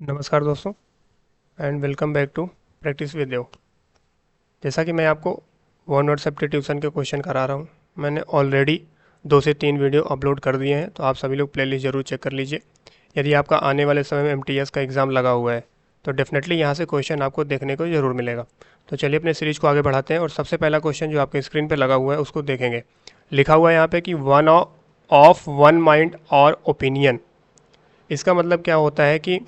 नमस्कार दोस्तों and welcome back to practice with Dev. जैसा कि मैं आपको वन वर्ड सेफ्टी ट्यूशन के क्वेश्चन करा रहा हूँ, मैंने ऑलरेडी 2 से 3 वीडियो अपलोड कर दिए हैं, तो आप सभी लोग प्लेलिस्ट ज़रूर चेक कर लीजिए। यदि आपका आने वाले समय में एमटीएस का एग्ज़ाम लगा हुआ है तो डेफिनेटली यहाँ से क्वेश्चन आपको देखने को ज़रूर मिलेगा। तो चलिए अपने सीरीज को आगे बढ़ाते हैं और सबसे पहला क्वेश्चन जो आपके स्क्रीन पर लगा हुआ है उसको देखेंगे। लिखा हुआ है यहाँ पे कि वन ऑफ वन माइंड और ओपिनियन। इसका मतलब क्या होता है कि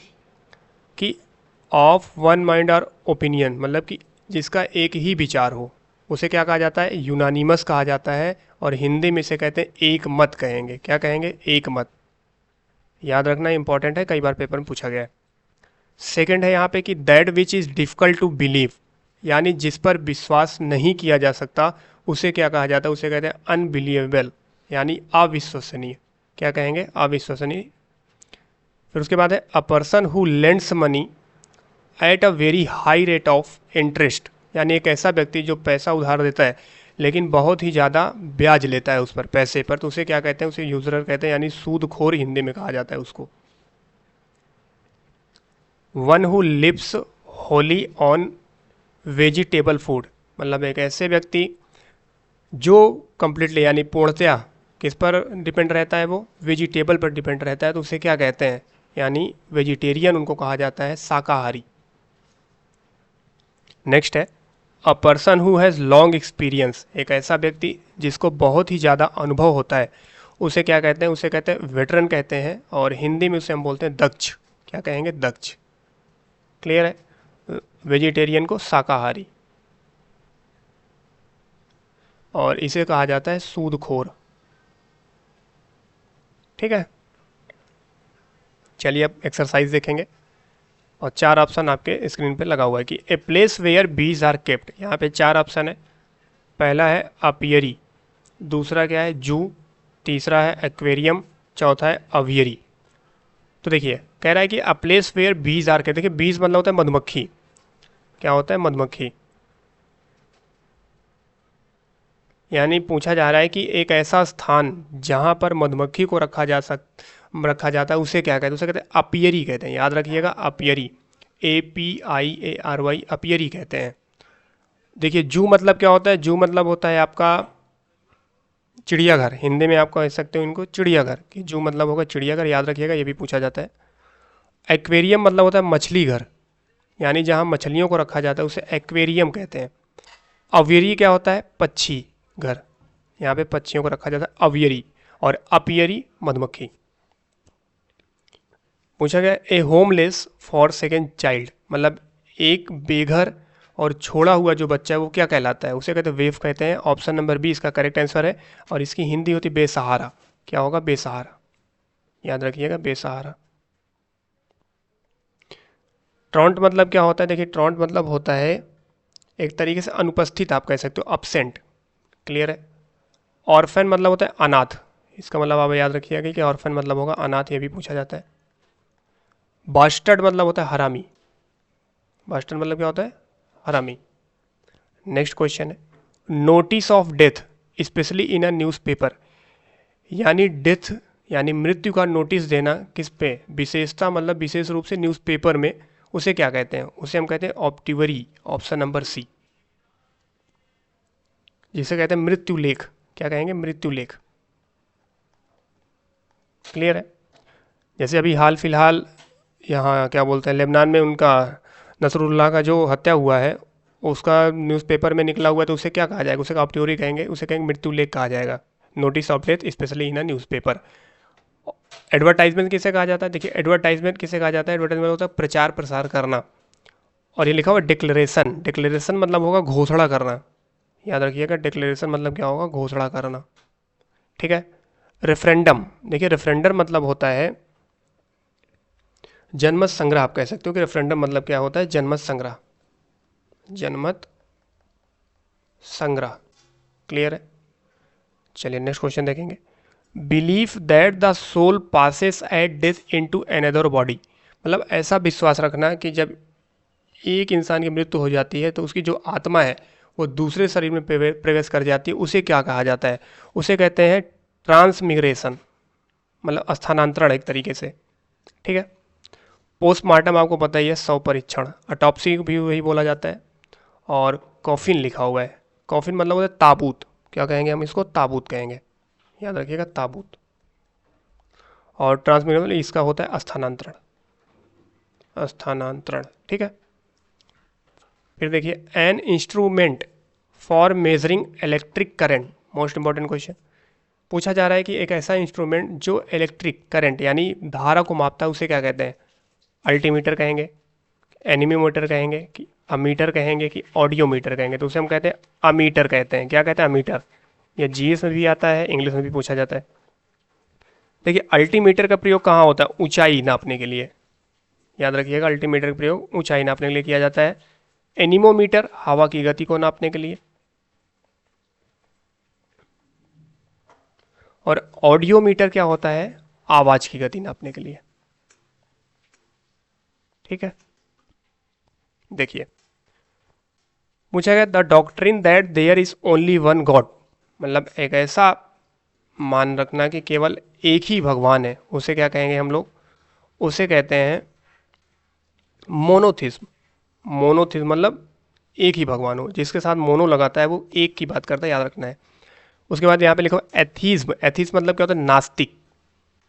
ऑफ वन माइंड और ओपिनियन मतलब कि जिसका एक ही विचार हो उसे क्या कहा जाता है, यूनानिमस कहा जाता है। और हिंदी में इसे कहते हैं एक मत कहेंगे। क्या कहेंगे? एक मत। याद रखना इंपॉर्टेंट है, कई बार पेपर में पूछा गया है। सेकंड है यहाँ पे कि that which is difficult to believe, यानी जिस पर विश्वास नहीं किया जा सकता उसे क्या कहा जाता है, उसे कहते हैं अनबिलीवेबल, यानी अविश्वसनीय। क्या कहेंगे? अविश्वसनीय। फिर उसके बाद है a person who lends money at a very high rate of interest, यानी एक ऐसा व्यक्ति जो पैसा उधार देता है लेकिन बहुत ही ज़्यादा ब्याज लेता है उस पर, पैसे पर, तो उसे क्या कहते हैं? उसे यूजरर कहते हैं, यानी सूदखोर हिंदी में कहा जाता है उसको। One who lives wholly on vegetable food, मतलब एक ऐसे व्यक्ति जो कंप्लीटली यानी पूर्णतया किस पर डिपेंड रहता है, वो वेजिटेबल पर डिपेंड रहता है, तो उसे क्या कहते हैं? यानी वेजिटेरियन उनको कहा जाता है, शाकाहारी। नेक्स्ट है a person who has long experience, एक ऐसा व्यक्ति जिसको बहुत ही ज़्यादा अनुभव होता है, उसे क्या कहते हैं? उसे कहते हैं वेटरन कहते हैं, और हिंदी में उसे हम बोलते हैं दक्ष। क्या कहेंगे? दक्ष। क्लियर है? वेजिटेरियन को शाकाहारी, और इसे कहा जाता है सूदखोर। ठीक है, चलिए अब एक्सरसाइज देखेंगे। और 4 ऑप्शन आपके स्क्रीन पे लगा हुआ है कि ए place where bees are kept. यहाँ पे 4 ऑप्शन है। पहला है अपियरी, दूसरा क्या है? जू, तीसरा है एक्वेरियम, चौथा है अवियरी। तो देखिए कह रहा है कि a place where bees are kept. देखिए बीज मतलब होता है मधुमक्खी। क्या होता है? मधुमक्खी। यानी पूछा जा रहा है कि एक ऐसा स्थान जहाँ पर मधुमक्खी को रखा जाता है उसे क्या कहते हैं? उसे कहते हैं अपियरी कहते हैं। याद रखिएगा, अपियरी, APIARY, अपियरी कहते हैं। देखिए जू मतलब क्या होता है? जू मतलब होता है आपका चिड़ियाघर। हिंदी में आप कह सकते हो इनको चिड़ियाघर, कि जू मतलब होगा चिड़ियाघर। याद रखिएगा, ये भी पूछा जाता है। एक्वेरियम मतलब होता है मछली घर, यानी जहाँ मछलियों को रखा जाता है उसे एक्वेरियम कहते हैं। अवियरी क्या होता है? पक्षी घर, यहाँ पे पक्षियों को रखा जाता है अवियरी। और अपियरी मधुमक्खी। पूछा गया ए होमलेस फॉर सेकेंड चाइल्ड, मतलब एक बेघर और छोड़ा हुआ जो बच्चा है वो क्या कहलाता है? उसे कहते हैं वेफ कहते हैं। ऑप्शन नंबर बी इसका करेक्ट आंसर है, और इसकी हिंदी होती बेसहारा। क्या होगा? बेसहारा। याद रखिएगा, बेसहारा। ट्रॉन्ट मतलब क्या होता है? देखिए ट्रॉन्ट मतलब होता है एक तरीके से अनुपस्थित, आप कह सकते हो, अपसेंट। क्लियर है? ऑर्फन मतलब होता है अनाथ। इसका मतलब आप याद रखिएगा कि ऑर्फन मतलब होगा अनाथ, ये भी पूछा जाता है। बास्टर्ड मतलब होता है हरामी। बास्टर्ड मतलब क्या होता है? हरामी। नेक्स्ट क्वेश्चन है notice of death specially in a newspaper, यानी डेथ यानी मृत्यु का नोटिस देना किस पे? विशेषता मतलब विशेष रूप से न्यूज़पेपर में, उसे क्या कहते हैं? उसे हम कहते हैं ऑब्टिवरी। ऑप्शन नंबर सी, जिसे कहते हैं मृत्यु लेख। क्या कहेंगे? मृत्यु लेख। क्लियर है? जैसे अभी हाल फिलहाल यहाँ क्या बोलते हैं लेबनान में उनका नसरुल्लाह का जो हत्या हुआ है, उसका न्यूज़पेपर में निकला हुआ है, तो उसे क्या कहा जाएगा? उसे ऑब्ट्यूरी कहेंगे, उसे कहेंगे मृत्यु लेख कहा जाएगा। Notice of death specially in a newspaper. Advertisement किसे कहा जाता है? देखिए एडवर्टाइजमेंट किसे कहा जाता है? एडवर्टाइजमेंट होता है प्रचार प्रसार करना। और ये लिखा हुआ डिक्लेरेशन। डिक्लेरेशन मतलब होगा घोषणा करना। याद रखिएगा, डिक्लेरेशन मतलब क्या होगा? घोषणा करना। ठीक है? रेफरेंडम, देखिए रेफरेंडम मतलब होता है जनमत संग्रह। आप कह सकते हो कि रेफरेंडम मतलब क्या होता है? जनमत संग्रह। जनमत संग्रह। क्लियर है? चलिए नेक्स्ट क्वेश्चन देखेंगे। Believe that the soul passes at death into another body, मतलब ऐसा विश्वास रखना कि जब एक इंसान की मृत्यु हो जाती है तो उसकी जो आत्मा है वो दूसरे शरीर में प्रवेश कर जाती है, उसे क्या कहा जाता है? उसे कहते हैं ट्रांसमिग्रेशन, मतलब स्थानांतरण एक तरीके से। ठीक है? पोस्टमार्टम आपको पता ही है, शव परीक्षण। ऑटोप्सी भी वही बोला जाता है। और कॉफिन लिखा हुआ है, कॉफिन मतलब होता है ताबूत। क्या कहेंगे हम इसको? ताबूत कहेंगे, याद रखिएगा, ताबूत। और ट्रांसमिशन इसका होता है स्थानांतरण, स्थानांतरण, ठीक है। फिर देखिए, an instrument for measuring electric current, most important question. पूछा जा रहा है कि एक ऐसा इंस्ट्रूमेंट जो इलेक्ट्रिक करंट यानी धारा को मापता है, उसे क्या कहते हैं? अल्टीमीटर कहेंगे, एनीमोमीटर कहेंगे, कि अमीटर कहेंगे, कि ऑडियोमीटर कहेंगे? तो उसे हम कहते हैं अमीटर कहते हैं। क्या कहते हैं? अमीटर। यह जीएस में भी आता है, इंग्लिश में भी पूछा जाता है। देखिए, अल्टीमीटर का प्रयोग कहाँ होता है? ऊंचाई नापने के लिए, याद रखिएगा, अल्टीमीटर का प्रयोग ऊंचाई नापने के लिए किया जाता है। एनीमोमीटर हवा की गति को नापने के लिए। और ऑडियोमीटर क्या होता है? आवाज की गति नापने के लिए, ठीक है। देखिए, पूछा गया the doctrine that there is only one God, मतलब एक ऐसा मान रखना कि केवल एक ही भगवान है, उसे क्या कहेंगे हम लोग? उसे कहते हैं मोनोथिज्म। मोनोथिज्म मतलब एक ही भगवान हो, जिसके साथ मोनो लगाता है वो एक की बात करता है, याद रखना है। उसके बाद यहाँ पे लिखो एथीज्म। एथीज्म मतलब क्या होता है? नास्तिक,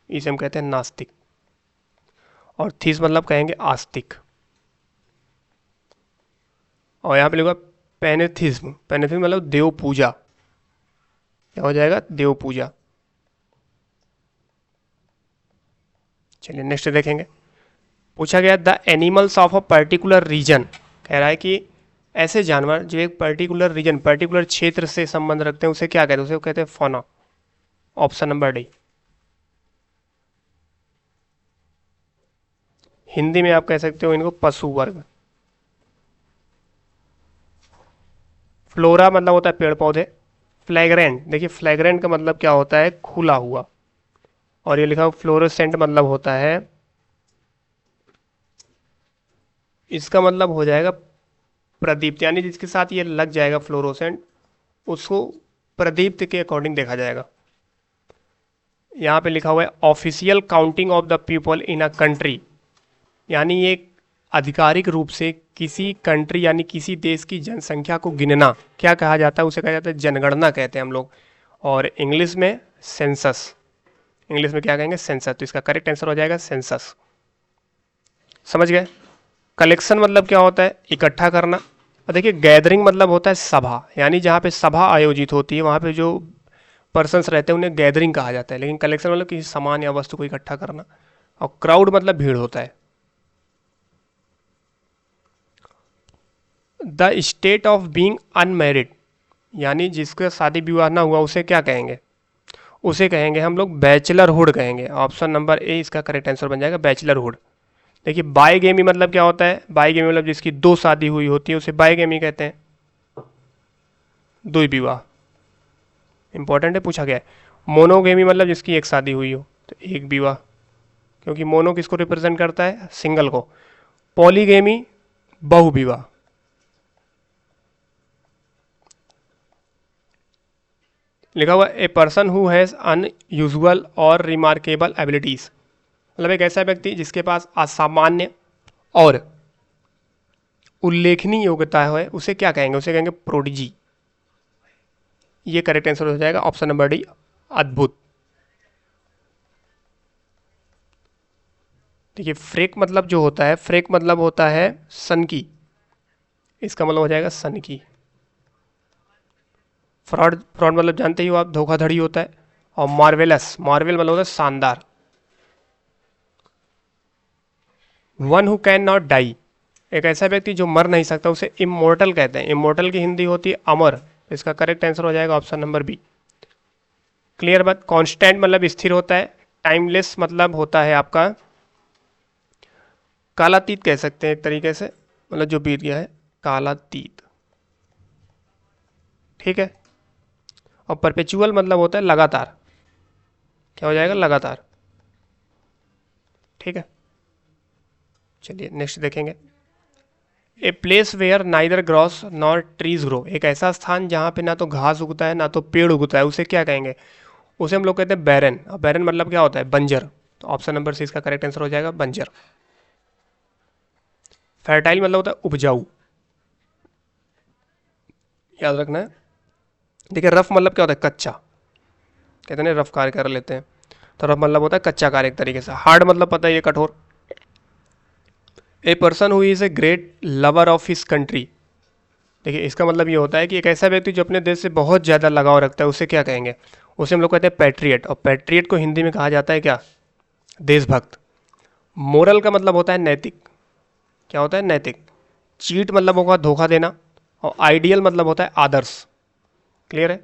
इसे हम कहते हैं नास्तिक। और थीस मतलब कहेंगे आस्तिक। और यहाँ पे लिखो पैनेथिज्म। पैनेथिज्म मतलब देव पूजा, क्या हो जाएगा? देव पूजा। चलिए नेक्स्ट देखेंगे। पूछा गया the animals of a particular region, कह रहा है कि ऐसे जानवर जो एक पर्टिकुलर रीजन, पर्टिकुलर क्षेत्र से संबंध रखते हैं, उसे क्या कहते हैं? उसे कहते हैं fauna. Option number D. Hindi में आप कह सकते हो इनको पशु वर्ग। फ्लोरा मतलब होता है पेड़ पौधे। फ्लैग्रेंट, देखिए फ्लैग्रेंट का मतलब क्या होता है? खुला हुआ। और ये लिखा हुआ फ्लोरोसेंट मतलब होता है, इसका मतलब हो जाएगा प्रदीप्त, यानी जिसके साथ ये लग जाएगा फ्लोरोसेंट, उसको प्रदीप्त के अकॉर्डिंग देखा जाएगा। यहाँ पे लिखा हुआ है official counting of the people in a country, यानी एक आधिकारिक रूप से किसी कंट्री यानी किसी देश की जनसंख्या को गिनना क्या कहा जाता है? उसे कहा जाता है जनगणना कहते हैं हम लोग। और इंग्लिश में सेंसस, इंग्लिश में क्या कहेंगे? सेंसस। तो इसका करेक्ट आंसर हो जाएगा सेंसस। समझ गए? कलेक्शन मतलब क्या होता है? इकट्ठा करना। और देखिए गैदरिंग मतलब होता है सभा, यानी जहाँ पे सभा आयोजित होती है वहाँ पे जो पर्सन्स रहते हैं उन्हें गैदरिंग कहा जाता है। लेकिन कलेक्शन मतलब किसी सामान या वस्तु को इकट्ठा करना। और क्राउड मतलब भीड़ होता है। The state of being unmarried, यानी जिसका शादी विवाह ना हुआ उसे क्या कहेंगे? उसे कहेंगे हम लोग बैचलरहुड कहेंगे। ऑप्शन नंबर ए इसका करेक्ट आंसर बन जाएगा, बैचलरहुड। देखिए बाईगेमी मतलब क्या होता है? बाईगेमी मतलब जिसकी दो शादी हुई होती है उसे बाईगेमी कहते हैं, द्विविवाह। इंपॉर्टेंट है, पूछा गया है। मोनोगेमी मतलब जिसकी एक शादी हुई हो, तो एक विवाह, क्योंकि मोनो किसको रिप्रेजेंट करता है? सिंगल को। पॉलीगेमी बहुविवाह। लिखा हुआ a person who has unusual और रिमार्केबल एबिलिटीज, मतलब एक ऐसा व्यक्ति जिसके पास असामान्य और उल्लेखनीय योग्यता है, उसे क्या कहेंगे? उसे कहेंगे प्रोडिजी। ये करेक्ट आंसर हो जाएगा ऑप्शन नंबर डी, अद्भुत। देखिए फ्रेक मतलब जो होता है, फ्रेक मतलब होता है सन की, इसका मतलब हो जाएगा सन की। फ्रॉड, फ्रॉड मतलब जानते ही हो आप, धोखाधड़ी होता है। और मार्वेलस, मार्वेल मतलब होता है शानदार। One who can not die, एक ऐसा व्यक्ति जो मर नहीं सकता उसे इमोर्टल कहते हैं। इमोर्टल की हिंदी होती है अमर। इसका करेक्ट आंसर हो जाएगा ऑप्शन नंबर बी। क्लियर बात? कांस्टेंट मतलब स्थिर होता है। टाइमलेस मतलब होता है आपका कालातीत, कह सकते हैं एक तरीके से, मतलब जो बीत गया है, कालातीत, ठीक है। और परपेचुअल मतलब होता है लगातार, क्या हो जाएगा? लगातार, ठीक है। चलिए नेक्स्ट देखेंगे। A place where neither grass nor trees grow, एक ऐसा स्थान जहाँ पे ना तो घास उगता है ना तो पेड़ उगता है, उसे क्या कहेंगे? उसे हम लोग कहते हैं बैरन। और बैरन मतलब क्या होता है? बंजर। तो ऑप्शन नंबर सी इसका करेक्ट आंसर हो जाएगा, बंजर। फर्टाइल मतलब होता है उपजाऊ, याद रखना है। देखिए रफ मतलब क्या होता है, कच्चा, कहते हैं रफ कार्य कर लेते हैं, तो रफ मतलब होता है कच्चा कार्य एक तरीके से। हार्ड मतलब पता है ये कठोर। A person who is a great lover of his country, देखिए इसका मतलब ये होता है कि एक ऐसा व्यक्ति जो अपने देश से बहुत ज़्यादा लगाव रखता है, उसे क्या कहेंगे, उसे हम लोग कहते हैं पैट्रियट। और पैट्रियट को हिंदी में कहा जाता है क्या, देशभक्त। मोरल का मतलब होता है नैतिक, क्या होता है, नैतिक। चीट मतलब होगा धोखा देना, और आइडियल मतलब होता है आदर्श। क्लियर है,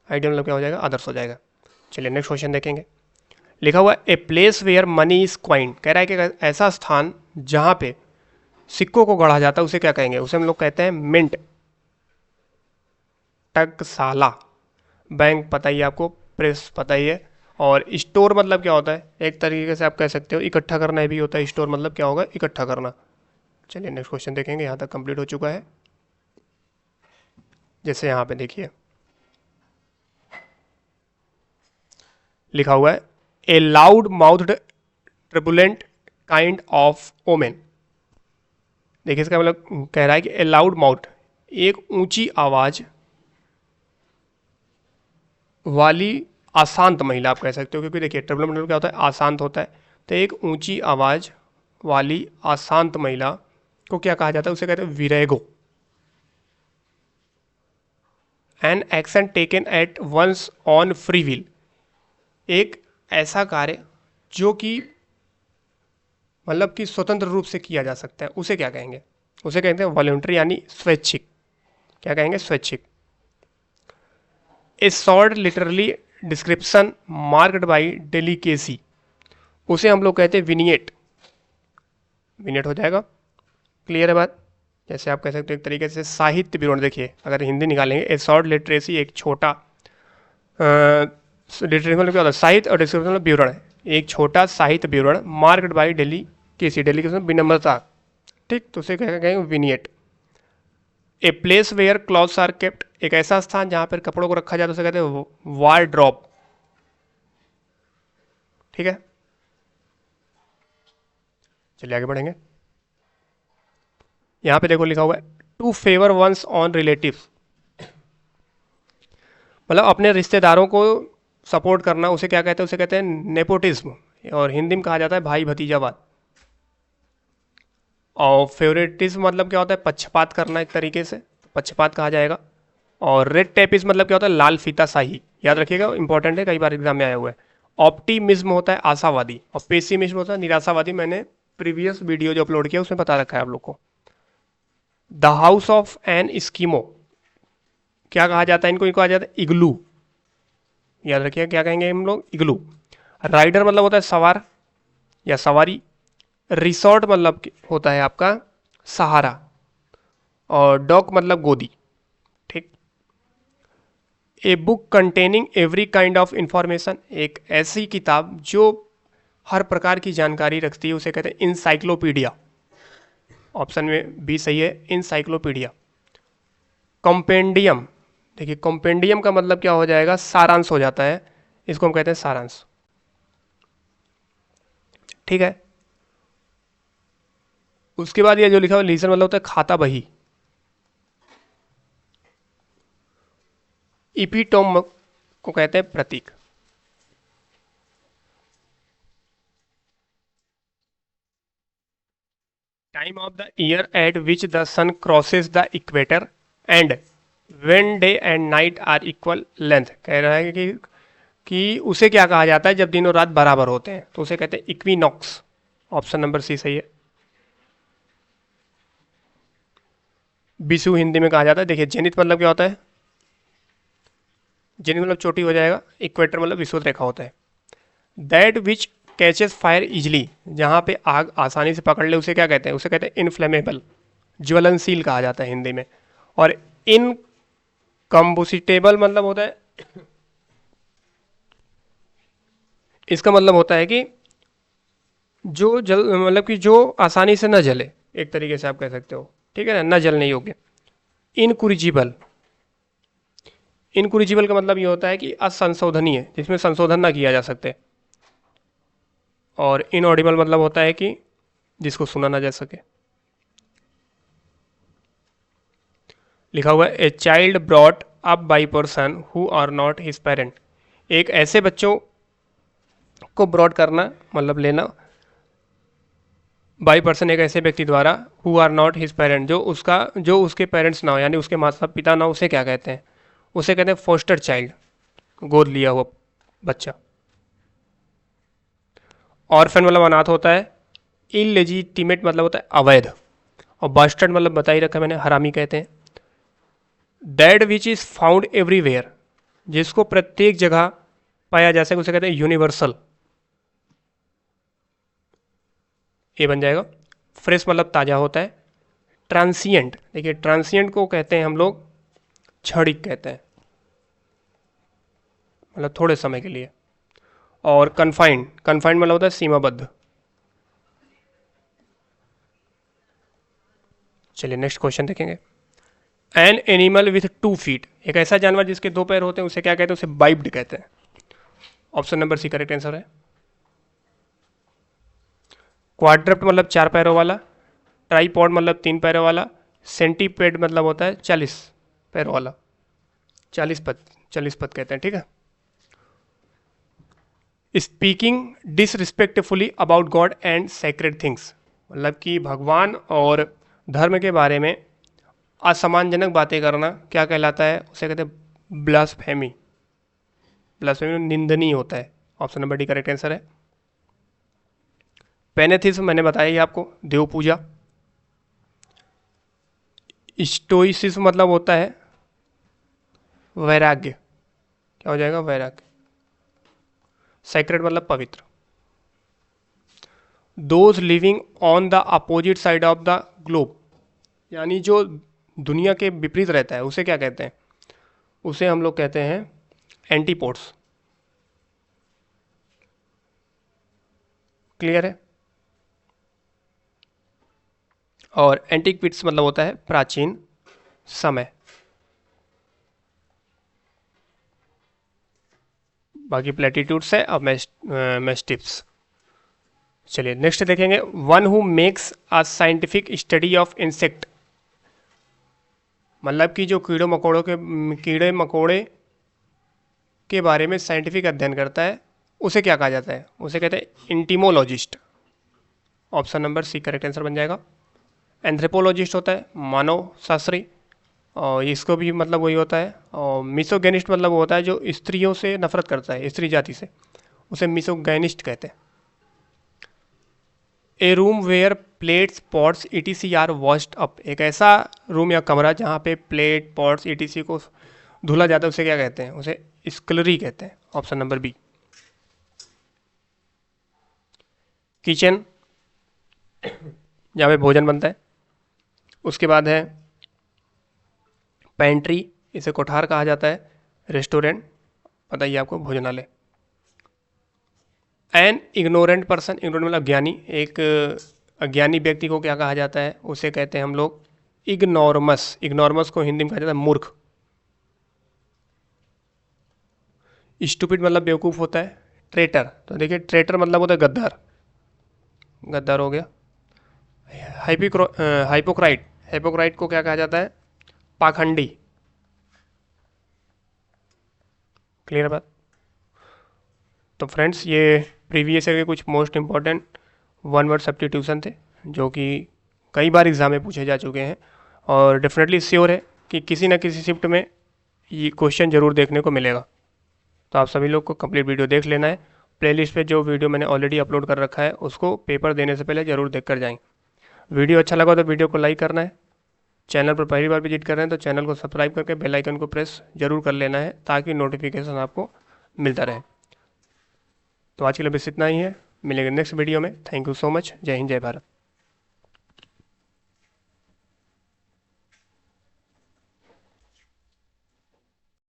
आइडियल मतलब क्या हो जाएगा, आदर्श हो जाएगा। चलिए नेक्स्ट क्वेश्चन देखेंगे। लिखा हुआ a place where money is coined, कह रहा है कि ऐसा स्थान जहाँ पे सिक्कों को गढ़ा जाता है उसे क्या कहेंगे, उसे हम लोग कहते हैं मिंट, टकसाला। बैंक पता ही है आपको, प्रेस पता ही है। और स्टोर मतलब क्या होता है, एक तरीके से आप कह सकते हो इकट्ठा करना भी होता है। स्टोर मतलब क्या होगा, इकट्ठा करना। चलिए नेक्स्ट क्वेश्चन देखेंगे, यहाँ तक कंप्लीट हो चुका है। जैसे यहाँ पे देखिए लिखा हुआ है a loud mouthed turbulent kind of woman. देखिए इसका मतलब कह रहा है कि ए लाउड माउथ, एक ऊंची आवाज वाली अशांत महिला आप कह सकते हो, क्योंकि देखिए ट्रिबुलेंट मतलब क्या होता है, अशांत होता है। तो एक ऊंची आवाज वाली अशांत महिला को क्या कहा जाता है, उसे कहते हैं virago. An action taken at once on free will, एक ऐसा कार्य जो कि मतलब कि स्वतंत्र रूप से किया जा सकता है, उसे क्या कहेंगे, उसे कहते हैं वॉलंटरी यानी स्वैच्छिक। क्या कहेंगे, स्वैच्छिक। ए short literally description marked by delicacy, उसे हम लोग कहते हैं विनिएट। विनिएट हो जाएगा, क्लियर है बात। जैसे आप कह सकते हो एक तरीके से साहित्य विवरण। देखिए अगर हिंदी निकालेंगे, ए शॉर्ट लिटरेसी, एक छोटा लिटरेसी मतलब क्या होता है, साहित्य, और डिस्क्रिप्शन मतलब विवरण है, एक छोटा साहित्य विवरण। मार्क्ड बाई डेलिकेसी, डेलिकेसी विनम्रता, ठीक, तो उसे कहेंगे विनिएट। A place where clothes are kept, एक ऐसा स्थान जहां पर कपड़ों को रखा जाता है उसे कहते हैं वार्डरोब। ठीक है, चलिए आगे बढ़ेंगे। यहां पे देखो लिखा हुआ है to favour one's own relative, मतलब अपने रिश्तेदारों को सपोर्ट करना, उसे क्या कहते हैं, उसे कहते हैं नेपोटिज्म, और हिंदी में कहा जाता है भाई भतीजावाद। और फेवरेटिज्म मतलब क्या होता है, पक्षपात करना एक तरीके से, पक्षपात कहा जाएगा। और रेड टेपिस मतलब क्या होता है, लाल फीता शाही, याद रखिएगा, इंपॉर्टेंट है, कई बार एग्जाम में आया हुआ है। ऑप्टिमिज्म होता है आशावादी, और पेसिमिज्म होता है निराशावादी। मैंने प्रीवियस वीडियो जो अपलोड किया उसमें बता रखा है आप लोग को। The house of an eskimo कहा जाता है, इनको कहा जाता है इग्लू, याद रखिएगा, क्या कहेंगे हम लोग, इग्लू। राइडर मतलब होता है सवार या सवारी। रिसोर्ट मतलब होता है आपका सहारा। और डॉक मतलब गोदी, ठीक। A book containing every kind of information, एक ऐसी किताब जो हर प्रकार की जानकारी रखती है, उसे कहते हैं इंसाइक्लोपीडिया। ऑप्शन में बी सही है, इंसाइक्लोपीडिया। कॉम्पेंडियम, देखिए कॉम्पेंडियम का मतलब क्या हो जाएगा, सारांश हो जाता है, इसको हम कहते हैं सारांश। ठीक है, उसके बाद ये जो लिखा हुआ लीजर मतलब होता है खाता बही। इपीटोम को कहते हैं प्रतीक। Time of the year at which the sun crosses the equator and when day and night are equal length, कह रहा है कि उसे क्या कहा जाता है जब दिन और रात बराबर होते हैं, तो उसे कहते हैं इक्विनॉक्स। ऑप्शन नंबर सी सही है। विषु हिंदी में कहा जाता है, देखिए जेनिथ मतलब क्या होता है, जेनिथ मतलब चोटी हो जाएगा, इक्वेटर मतलब विषुवत रेखा होता है। That which catches fire easily, जहाँ पे आग आसानी से पकड़ ले उसे क्या कहते हैं, उसे कहते हैं इनफ्लेमेबल, ज्वलनशील कहा जाता है हिंदी में। और इन कम्बुसिटेबल मतलब होता है, इसका मतलब होता है कि जो जल मतलब कि जो आसानी से न जले, एक तरीके से आप कह सकते हो, ठीक है ना, न जलने योग्य। इनकुरिजिबल, इनकुरिजिबल का मतलब ये होता है कि असंशोधनीय, जिसमें संशोधन ना किया जा सकते। और इनऑडिबल मतलब होता है कि जिसको सुना ना जा सके। लिखा हुआ है a child brought up by person who are not his parent. एक ऐसे बच्चों को ब्रॉड करना मतलब लेना बाई पर्सन, एक ऐसे व्यक्ति द्वारा who are not his parent, जो उसके पेरेंट्स ना हो, यानी उसके माता पिता ना हो, उसे क्या कहते हैं? उसे कहते हैं फोस्टर चाइल्ड, गोद लिया हुआ बच्चा। ऑर्फन मतलब अनाथ होता है। इलेजिटिमेट मतलब होता है अवैध। और बास्टर्ड मतलब बता ही रखा मैंने, हरामी कहते हैं। That which is found everywhere, जिसको प्रत्येक जगह पाया जा सके, उसे कहते हैं यूनिवर्सल। ये बन जाएगा। फ्रेश मतलब ताज़ा होता है। ट्रांसिएंट, देखिए ट्रांसिएंट को कहते हैं हम लोग क्षणिक कहते हैं, मतलब थोड़े समय के लिए। और कन्फाइंड, कन्फाइंड मतलब होता है सीमाबद्ध। चलिए नेक्स्ट क्वेश्चन देखेंगे। एन एनिमल विथ 2 फीट, एक ऐसा जानवर जिसके 2 पैर होते हैं उसे क्या कहते हैं? उसे बाइब्ड कहते हैं। ऑप्शन नंबर सी करेक्ट आंसर है। क्वाड्रप्ट मतलब 4 पैरों वाला। ट्राईपॉड मतलब 3 पैरों वाला। सेंटीपेड मतलब होता है 40 पैरों वाला। 40 पद कहते हैं, ठीक है। Speaking disrespectfully about God and sacred things, मतलब कि भगवान और धर्म के बारे में असम्मानजनक बातें करना क्या कहलाता है? उसे कहते हैं ब्लास्फेमी। ब्लास्फेमी निंदनीय होता है। Option number D correct answer है। पेनेथिज्म मैंने बताया ही आपको, देव पूजा। स्टोइसिज्म मतलब होता है वैराग्य। क्या हो जाएगा? वैराग्य। सेक्रेड मतलब पवित्र। Those living on the opposite side of the globe, यानी जो दुनिया के विपरीत रहता है उसे क्या कहते हैं? उसे हम लोग कहते हैं एंटीपोड्स। क्लियर है। और एंटीक्विट्स मतलब होता है प्राचीन समय। बाकी प्लेटिट्यूड्स है। अब मेस्टिप्स। चलिए नेक्स्ट देखेंगे। One who makes a scientific study of insect, मतलब कि जो कीड़े मकोड़े के बारे में साइंटिफिक अध्ययन करता है उसे क्या कहा जाता है? उसे कहते हैं इंटीमोलॉजिस्ट। ऑप्शन नंबर सी करेक्ट आंसर बन जाएगा। एंथ्रोपोलॉजिस्ट होता है मानव शास्त्री, और इसको भी मतलब वही होता है। और मिसोगेनिस्ट मतलब वो होता है जो स्त्रियों से नफरत करता है, स्त्री जाति से, उसे मिसोगेनिस्ट कहते हैं। A room where plates pots etc are washed up, एक ऐसा रूम या कमरा जहाँ पे प्लेट पॉट्स ईटीसी को धुला जाता है उसे क्या कहते हैं? उसे स्कलरी कहते हैं। Option number B. किचन, जहाँ पे भोजन बनता है। उसके बाद है पेंट्री, इसे कोठार कहा जाता है। रेस्टोरेंट, बताइए आपको, भोजनालय। एन इग्नोरेंट पर्सन, इग्नोरेंट मतलब अज्ञानी, एक अज्ञानी व्यक्ति को क्या कहा जाता है? उसे कहते हैं हम लोग इग्नोरमस। इग्नोरमस को हिंदी में कहा जाता है मूर्ख। स्टूपिड मतलब बेवकूफ़ होता है। ट्रेटर, तो देखिए ट्रेटर मतलब होता है गद्दार, गद्दार हो गया। हाइपोक्राइट, हाइपोक्राइट को क्या कहा जाता है? पाखंडी। क्लियर बात। तो फ्रेंड्स ये प्रीवियस ईयर के कुछ मोस्ट इंपॉर्टेंट 1 वर्ड सब्स्टिट्यूशन थे जो कि कई बार एग्जाम में पूछे जा चुके हैं, और डेफिनेटली श्योर है कि किसी न किसी शिफ्ट में ये क्वेश्चन जरूर देखने को मिलेगा। तो आप सभी लोग को कंप्लीट वीडियो देख लेना है। प्लेलिस्ट पे जो वीडियो मैंने ऑलरेडी अपलोड कर रखा है उसको पेपर देने से पहले ज़रूर देख कर जाएँ। वीडियो अच्छा लगा तो वीडियो को लाइक करना है। चैनल पर पहली बार विजिट कर रहे हैं तो चैनल को सब्सक्राइब करके बेल आइकन को प्रेस जरूर कर लेना है ताकि नोटिफिकेशन आपको मिलता रहे। तो आज के लिए बस इतना ही है, मिलेंगे नेक्स्ट वीडियो में। Thank you so much. जय हिंद, जय भारत।